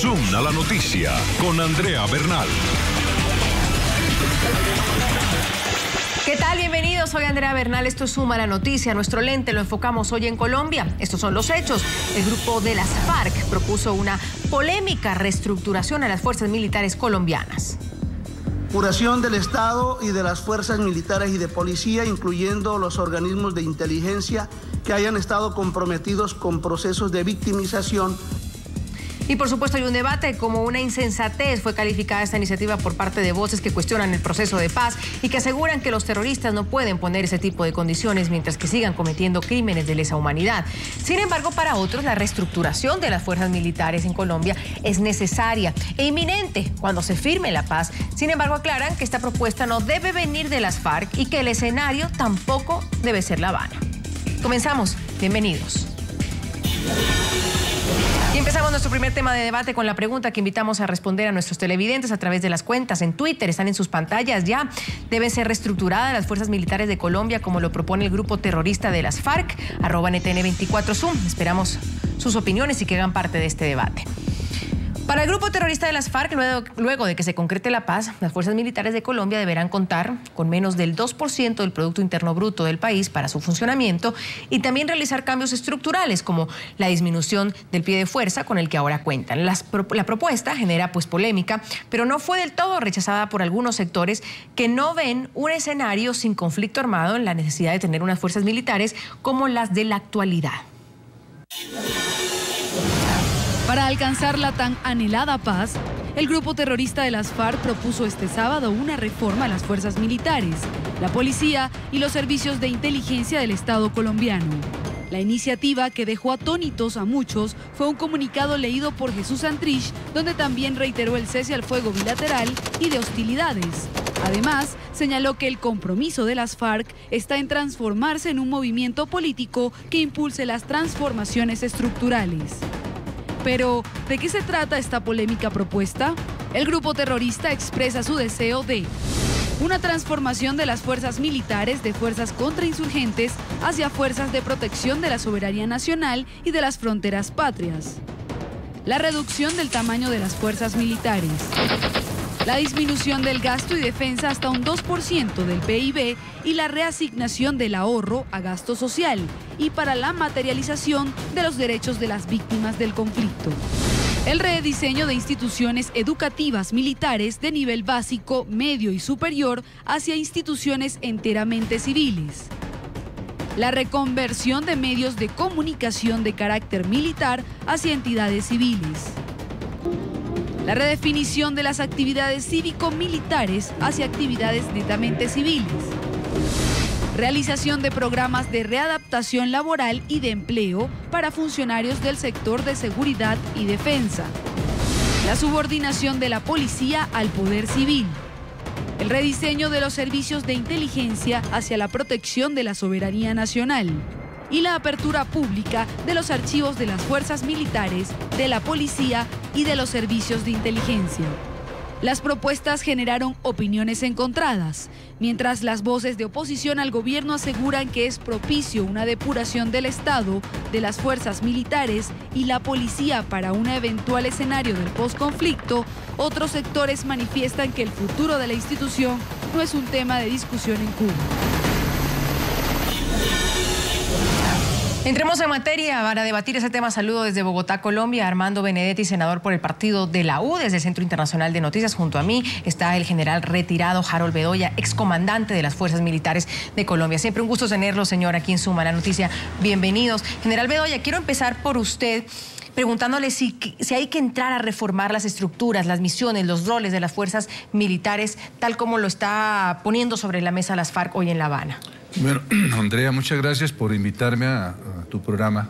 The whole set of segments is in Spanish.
Zoom a la noticia con Andrea Bernal. ¿Qué tal? Bienvenidos, soy Andrea Bernal, esto es Zoom a la noticia. Nuestro lente lo enfocamos hoy en Colombia. Estos son los hechos. El grupo de las FARC propuso una polémica reestructuración a las fuerzas militares colombianas. Depuración del Estado y de las fuerzas militares y de policía, incluyendo los organismos de inteligencia que hayan estado comprometidos con procesos de victimización. Y por supuesto hay un debate. Como una insensatez fue calificada esta iniciativa por parte de voces que cuestionan el proceso de paz y que aseguran que los terroristas no pueden poner ese tipo de condiciones mientras que sigan cometiendo crímenes de lesa humanidad. Sin embargo, para otros, la reestructuración de las fuerzas militares en Colombia es necesaria e inminente cuando se firme la paz. Sin embargo, aclaran que esta propuesta no debe venir de las FARC y que el escenario tampoco debe ser La Habana. Comenzamos. Bienvenidos. Y empezamos nuestro primer tema de debate con la pregunta que invitamos a responder a nuestros televidentes a través de las cuentas en Twitter. Están en sus pantallas ya. ¿Deben ser reestructuradas las fuerzas militares de Colombia como lo propone el grupo terrorista de las FARC? @NTN24Zoom. Esperamos sus opiniones y que hagan parte de este debate. Para el grupo terrorista de las FARC, luego de que se concrete la paz, las fuerzas militares de Colombia deberán contar con menos del 2% del Producto Interno Bruto del país para su funcionamiento y también realizar cambios estructurales como la disminución del pie de fuerza con el que ahora cuentan. La propuesta genera polémica, pero no fue del todo rechazada por algunos sectores que no ven un escenario sin conflicto armado en la necesidad de tener unas fuerzas militares como las de la actualidad. Para alcanzar la tan anhelada paz, el grupo terrorista de las FARC propuso este sábado una reforma a las fuerzas militares, la policía y los servicios de inteligencia del Estado colombiano. La iniciativa, que dejó atónitos a muchos, fue un comunicado leído por Jesús Santrich, donde también reiteró el cese al fuego bilateral y de hostilidades. Además, señaló que el compromiso de las FARC está en transformarse en un movimiento político que impulse las transformaciones estructurales. Pero, ¿de qué se trata esta polémica propuesta? El grupo terrorista expresa su deseo de una transformación de las fuerzas militares de fuerzas contrainsurgentes hacia fuerzas de protección de la soberanía nacional y de las fronteras patrias. La reducción del tamaño de las fuerzas militares. La disminución del gasto y defensa hasta un 2% del PIB y la reasignación del ahorro a gasto social y para la materialización de los derechos de las víctimas del conflicto. El rediseño de instituciones educativas militares de nivel básico, medio y superior hacia instituciones enteramente civiles. La reconversión de medios de comunicación de carácter militar hacia entidades civiles. La redefinición de las actividades cívico-militares hacia actividades netamente civiles. Realización de programas de readaptación laboral y de empleo para funcionarios del sector de seguridad y defensa. La subordinación de la policía al poder civil. El rediseño de los servicios de inteligencia hacia la protección de la soberanía nacional. Y la apertura pública de los archivos de las fuerzas militares, de la policía y de los servicios de inteligencia. Las propuestas generaron opiniones encontradas, mientras las voces de oposición al gobierno aseguran que es propicio una depuración del Estado, de las fuerzas militares y la policía para un eventual escenario del posconflicto. Otros sectores manifiestan que el futuro de la institución no es un tema de discusión en Cuba. Entremos en materia para debatir ese tema. Saludo desde Bogotá, Colombia, Armando Benedetti, senador por el partido de la U, desde el Centro Internacional de Noticias. Junto a mí está el general retirado Harold Bedoya, excomandante de las Fuerzas Militares de Colombia. Siempre un gusto tenerlo, señor, aquí en Zoom a la Noticia. Bienvenidos. General Bedoya, quiero empezar por usted preguntándole si hay que entrar a reformar las estructuras, las misiones, los roles de las fuerzas militares, tal como lo está poniendo sobre la mesa las FARC hoy en La Habana. Bueno, Andrea, muchas gracias por invitarme a tu programa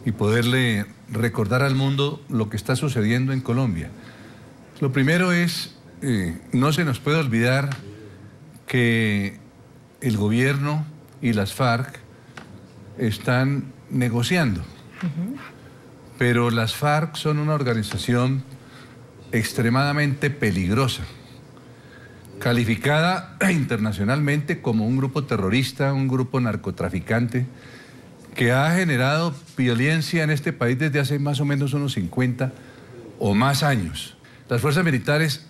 y poderle recordar al mundo lo que está sucediendo en Colombia. Lo primero es, no se nos puede olvidar que el gobierno y las FARC están negociando. Pero las FARC son una organización extremadamente peligrosa, calificada internacionalmente como un grupo terrorista, un grupo narcotraficante, que ha generado violencia en este país desde hace más o menos unos 50 o más años. Las fuerzas militares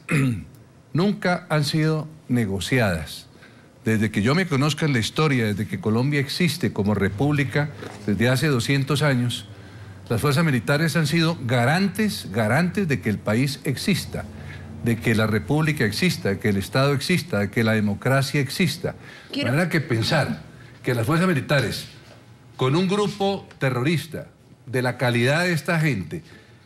nunca han sido negociadas. Desde que yo me conozca en la historia, desde que Colombia existe como república, desde hace 200 años, las fuerzas militares han sido garantes de que el país exista, de que la república exista, de que el Estado exista, de que la democracia exista. De manera que pensar que las fuerzas militares, con un grupo terrorista de la calidad de esta gente,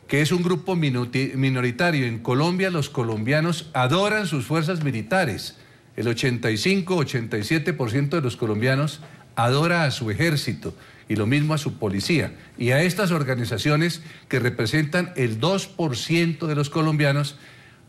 que es un grupo minoritario en Colombia, los colombianos adoran sus fuerzas militares. El 85-87% de los colombianos adora a su ejército y lo mismo a su policía. Y a estas organizaciones que representan el 2% de los colombianos,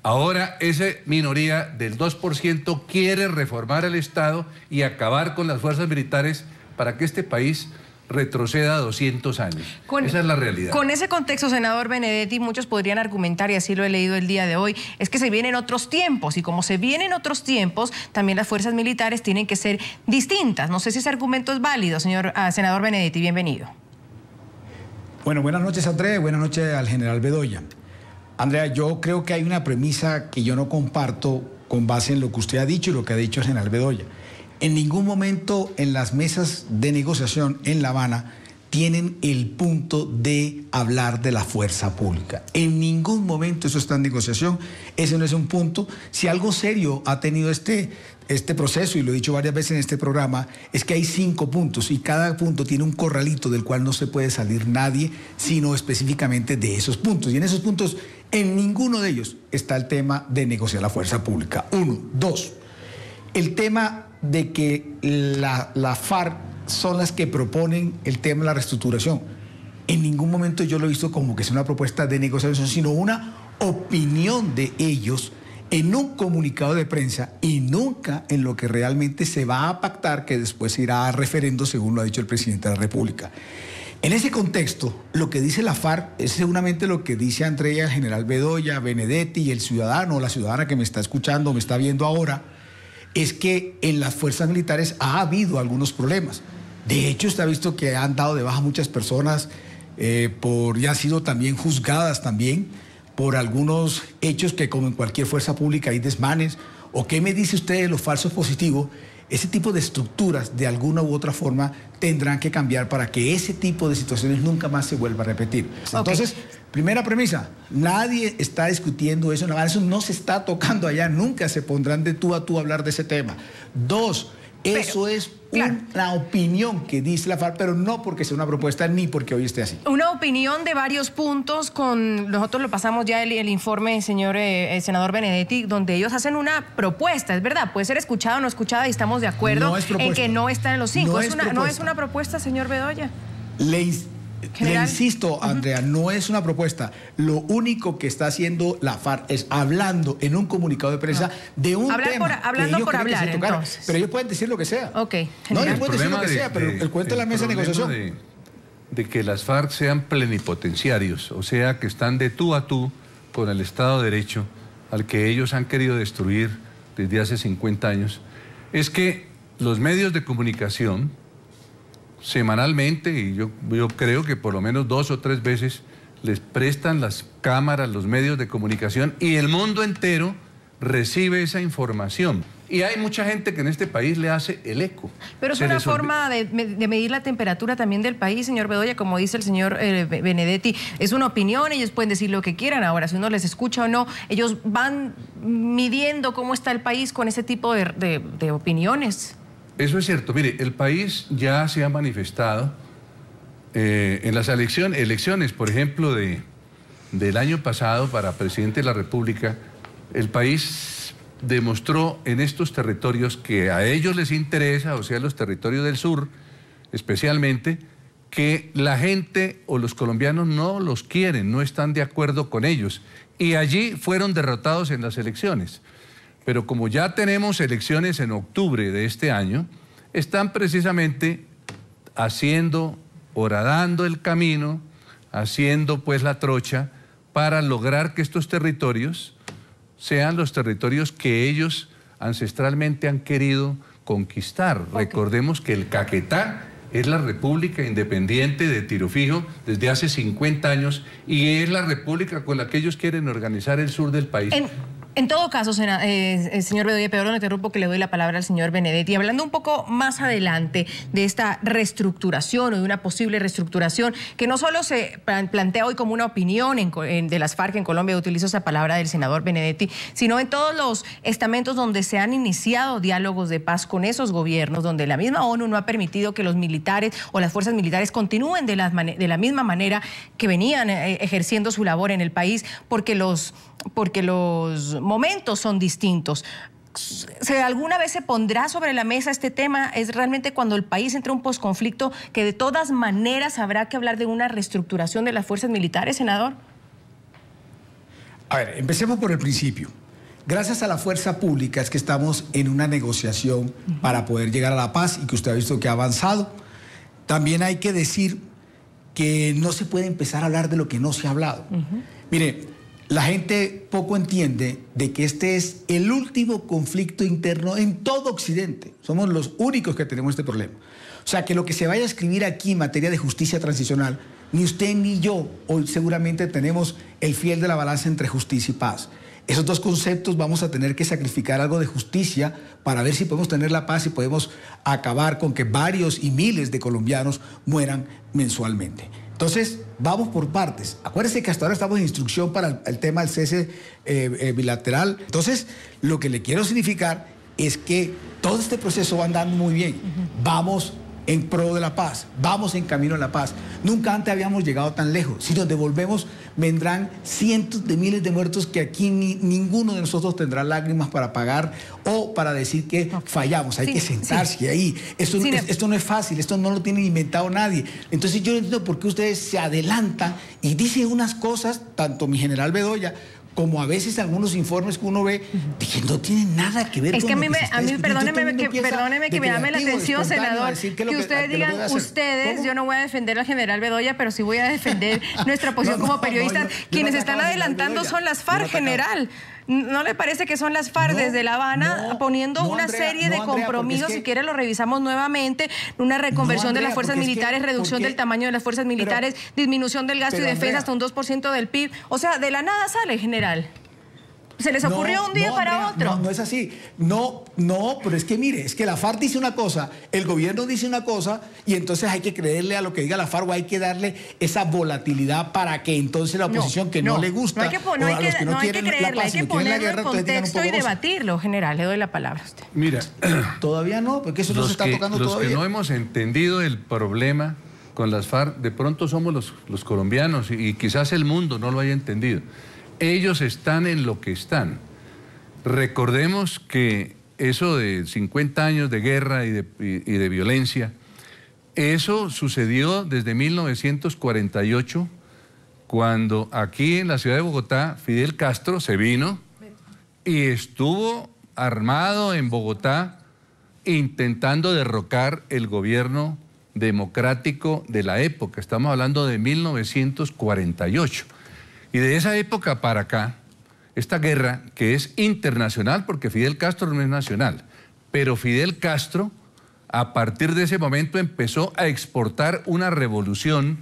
ahora esa minoría del 2% quiere reformar el Estado y acabar con las fuerzas militares para que este país retroceda 200 años. Esa es la realidad. Con ese contexto, senador Benedetti, muchos podrían argumentar, y así lo he leído el día de hoy, es que se vienen otros tiempos, y como se vienen otros tiempos, también las fuerzas militares tienen que ser distintas. No sé si ese argumento es válido, senador Benedetti, bienvenido. Bueno, buenas noches, Andrea, buenas noches al general Bedoya. Andrea, yo creo que hay una premisa que yo no comparto con base en lo que usted ha dicho y lo que ha dicho el general Bedoya. En ningún momento en las mesas de negociación en La Habana tienen el punto de hablar de la fuerza pública. En ningún momento eso está en negociación, ese no es un punto. Si algo serio ha tenido este proceso, y lo he dicho varias veces en este programa, es que hay 5 puntos y cada punto tiene un corralito del cual no se puede salir nadie, sino específicamente de esos puntos. Y en esos puntos, en ninguno de ellos está el tema de negociar la fuerza pública. 1. 2. El tema de que la FARC son las que proponen el tema de la reestructuración. En ningún momento yo lo he visto como que sea una propuesta de negociación, sino una opinión de ellos en un comunicado de prensa y nunca en lo que realmente se va a pactar, que después irá a referendo, según lo ha dicho el presidente de la República. En ese contexto, lo que dice la FARC es seguramente lo que dice Andrea, el general Bedoya, Benedetti y el ciudadano o la ciudadana que me está escuchando, me está viendo ahora, es que en las fuerzas militares ha habido algunos problemas. De hecho, usted ha visto que han dado de baja muchas personas y han sido también juzgadas también por algunos hechos que, como en cualquier fuerza pública, hay desmanes. ¿O qué me dice usted de los falsos positivos? Ese tipo de estructuras, de alguna u otra forma, tendrán que cambiar para que ese tipo de situaciones nunca más se vuelva a repetir. Entonces, primera premisa, nadie está discutiendo eso, eso no se está tocando allá, nunca se pondrán de tú a tú a hablar de ese tema. 2, eso es una opinión que dice la FARC, pero no porque sea una propuesta ni porque hoy esté así. Una opinión de varios puntos, nosotros lo pasamos ya el informe, señor senador Benedetti, donde ellos hacen una propuesta, es verdad, puede ser escuchada o no escuchada y estamos de acuerdo en que no está en los 5. ¿No es una propuesta, señor Bedoya? Le insisto, Andrea, no es una propuesta. Lo único que está haciendo la FARC es hablando en un comunicado de prensa de un tema hablando por hablar, entonces. Pero ellos pueden decir lo que sea. Ok. No, ellos pueden decir lo que sea, pero el cuento de la mesa de negociación. De que las FARC sean plenipotenciarios, o sea, que están de tú a tú con el Estado de Derecho, al que ellos han querido destruir desde hace 50 años, es que los medios de comunicación semanalmente, y yo creo que por lo menos 2 o 3 veces les prestan las cámaras, los medios de comunicación, y el mundo entero recibe esa información. Y hay mucha gente que en este país le hace el eco. Pero es una forma de medir la temperatura también del país, señor Bedoya, como dice el señor Benedetti. Es una opinión, ellos pueden decir lo que quieran. Ahora, si uno les escucha o no, ellos van midiendo cómo está el país con ese tipo de opiniones. Eso es cierto. Mire, el país ya se ha manifestado en las elecciones, por ejemplo, del año pasado para presidente de la República. El país demostró en estos territorios que a ellos les interesa, o sea, los territorios del sur especialmente, que la gente o los colombianos no los quieren, no están de acuerdo con ellos. Y allí fueron derrotados en las elecciones. Pero como ya tenemos elecciones en octubre de este año, están precisamente horadando el camino, haciendo pues la trocha para lograr que estos territorios sean los territorios que ellos ancestralmente han querido conquistar. Okay. Recordemos que el Caquetá es la República Independiente de Tiro Fijo desde hace 50 años y es la república con la que ellos quieren organizar el sur del país. En todo caso, señor Bedoya, pero no interrumpo que le doy la palabra al señor Benedetti. Hablando un poco más adelante de esta reestructuración o de una posible reestructuración, que no solo se plantea hoy como una opinión de las FARC en Colombia, utilizo esa palabra del senador Benedetti, sino en todos los estamentos donde se han iniciado diálogos de paz con esos gobiernos, donde la misma ONU no ha permitido que los militares o las fuerzas militares continúen de la misma manera que venían ejerciendo su labor en el país, porque los momentos son distintos. ¿Alguna vez se pondrá sobre la mesa este tema? ¿Es realmente cuando el país entra en un posconflicto que de todas maneras habrá que hablar de una reestructuración de las fuerzas militares, senador? A ver, empecemos por el principio. Gracias a la fuerza pública es que estamos en una negociación para poder llegar a la paz y que usted ha visto que ha avanzado. También hay que decir que no se puede empezar a hablar de lo que no se ha hablado. Mire, la gente poco entiende de que este es el último conflicto interno en todo Occidente. Somos los únicos que tenemos este problema. O sea, que lo que se vaya a escribir aquí en materia de justicia transicional, ni usted ni yo hoy seguramente tenemos el fiel de la balanza entre justicia y paz. Esos dos conceptos vamos a tener que sacrificar algo de justicia para ver si podemos tener la paz y podemos acabar con que varios y miles de colombianos mueran mensualmente. Entonces, vamos por partes. Acuérdense que hasta ahora estamos en instrucción para el tema del cese bilateral. Entonces, lo que le quiero significar es que todo este proceso va andando muy bien. Vamos en pro de la paz, vamos en camino a la paz. Nunca antes habíamos llegado tan lejos. Si nos devolvemos, vendrán cientos de miles de muertos que aquí ninguno de nosotros tendrá lágrimas para pagar o para decir que fallamos. Hay que sentarse ahí. Esto no es fácil, esto no lo tiene inventado nadie. Entonces yo no entiendo por qué ustedes se adelantan y dicen unas cosas, tanto mi general Bedoya como a veces algunos informes que uno ve, que no tienen nada que ver con lo que a mí perdóneme que me llame la atención, senador, que ustedes digan, yo no voy a defender al general Bedoya, pero sí voy a defender nuestra posición como periodistas. Quienes están adelantando son las FARC, general. ¿No le parece que son las FARC desde La Habana poniendo una serie de compromisos? Si quiere lo revisamos nuevamente, una reconversión de las fuerzas militares, reducción del tamaño de las fuerzas militares, disminución del gasto y defensa hasta un 2% del PIB. O sea, de la nada sale, general. ¿Se les ocurrió un día para otro? No es así. No, pero es que mire, es que la FARC dice una cosa, el gobierno dice una cosa y entonces hay que creerle a lo que diga la FARC o hay que darle esa volatilidad para que entonces la oposición que no le gusta, no hay que creerle, hay que ponerlo en contexto y debatirlo, general. Le doy la palabra a usted. Mira, todavía no, porque eso no se está tocando todavía. Los que no hemos entendido el problema con las FARC, de pronto somos los colombianos y quizás el mundo no lo haya entendido. Ellos están en lo que están. Recordemos que eso de 50 años de guerra y de violencia, eso sucedió desde 1948, cuando aquí en la ciudad de Bogotá, Fidel Castro se vino y estuvo armado en Bogotá intentando derrocar el gobierno democrático de la época. Estamos hablando de 1948. Y de esa época para acá, esta guerra que es internacional, porque Fidel Castro no es nacional, pero Fidel Castro a partir de ese momento empezó a exportar una revolución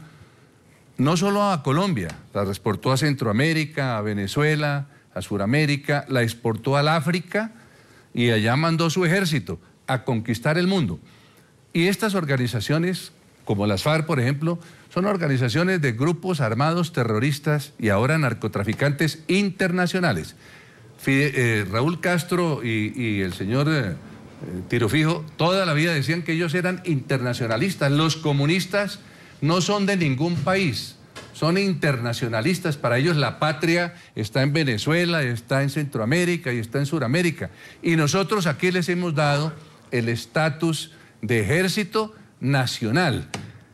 no solo a Colombia, la exportó a Centroamérica, a Venezuela, a Suramérica, la exportó al África y allá mandó su ejército a conquistar el mundo. Y estas organizaciones, como las FARC, por ejemplo, son organizaciones de grupos armados terroristas y ahora narcotraficantes internacionales. Raúl Castro y el señor Tiro Fijo toda la vida decían que ellos eran internacionalistas. Los comunistas no son de ningún país, son internacionalistas. Para ellos la patria está en Venezuela, está en Centroamérica y está en Suramérica. Y nosotros aquí les hemos dado el estatus de ejército nacional,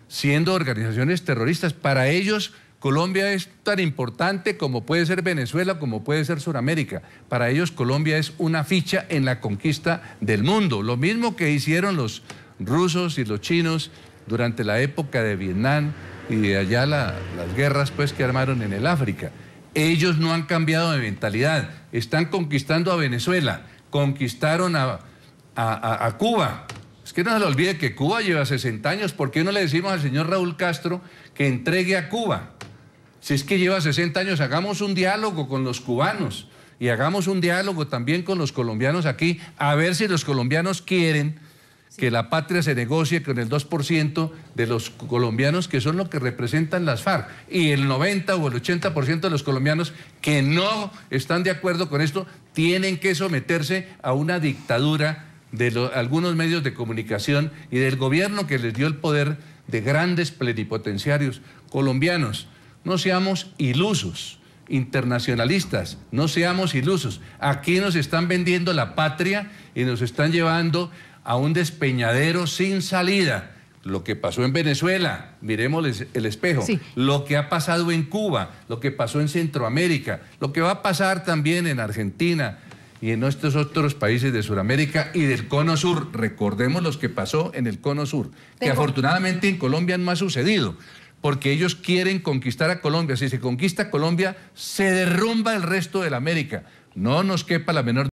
siendo organizaciones terroristas. Para ellos Colombia es tan importante como puede ser Venezuela, como puede ser Suramérica. Para ellos Colombia es una ficha en la conquista del mundo. Lo mismo que hicieron los rusos y los chinos durante la época de Vietnam y de allá las guerras pues que armaron en el África. Ellos no han cambiado de mentalidad. Están conquistando a Venezuela, conquistaron a Cuba, Es que no se le olvide que Cuba lleva 60 años. ¿Por qué no le decimos al señor Raúl Castro que entregue a Cuba? Si es que lleva 60 años, hagamos un diálogo con los cubanos y hagamos un diálogo también con los colombianos aquí, a ver si los colombianos quieren que la patria se negocie con el 2% de los colombianos que son lo que representan las FARC, y el 90 o el 80% de los colombianos que no están de acuerdo con esto tienen que someterse a una dictadura de algunos medios de comunicación y del gobierno que les dio el poder de grandes plenipotenciarios colombianos. No seamos ilusos, internacionalistas, no seamos ilusos. Aquí nos están vendiendo la patria y nos están llevando a un despeñadero sin salida. Lo que pasó en Venezuela, miremos el espejo, sí. Lo que ha pasado en Cuba, lo que pasó en Centroamérica, lo que va a pasar también en Argentina y en estos otros países de Sudamérica y del Cono Sur. Recordemos lo que pasó en el Cono Sur, que afortunadamente en Colombia no ha sucedido, porque ellos quieren conquistar a Colombia. Si se conquista Colombia, se derrumba el resto de la América. No nos quepa la menor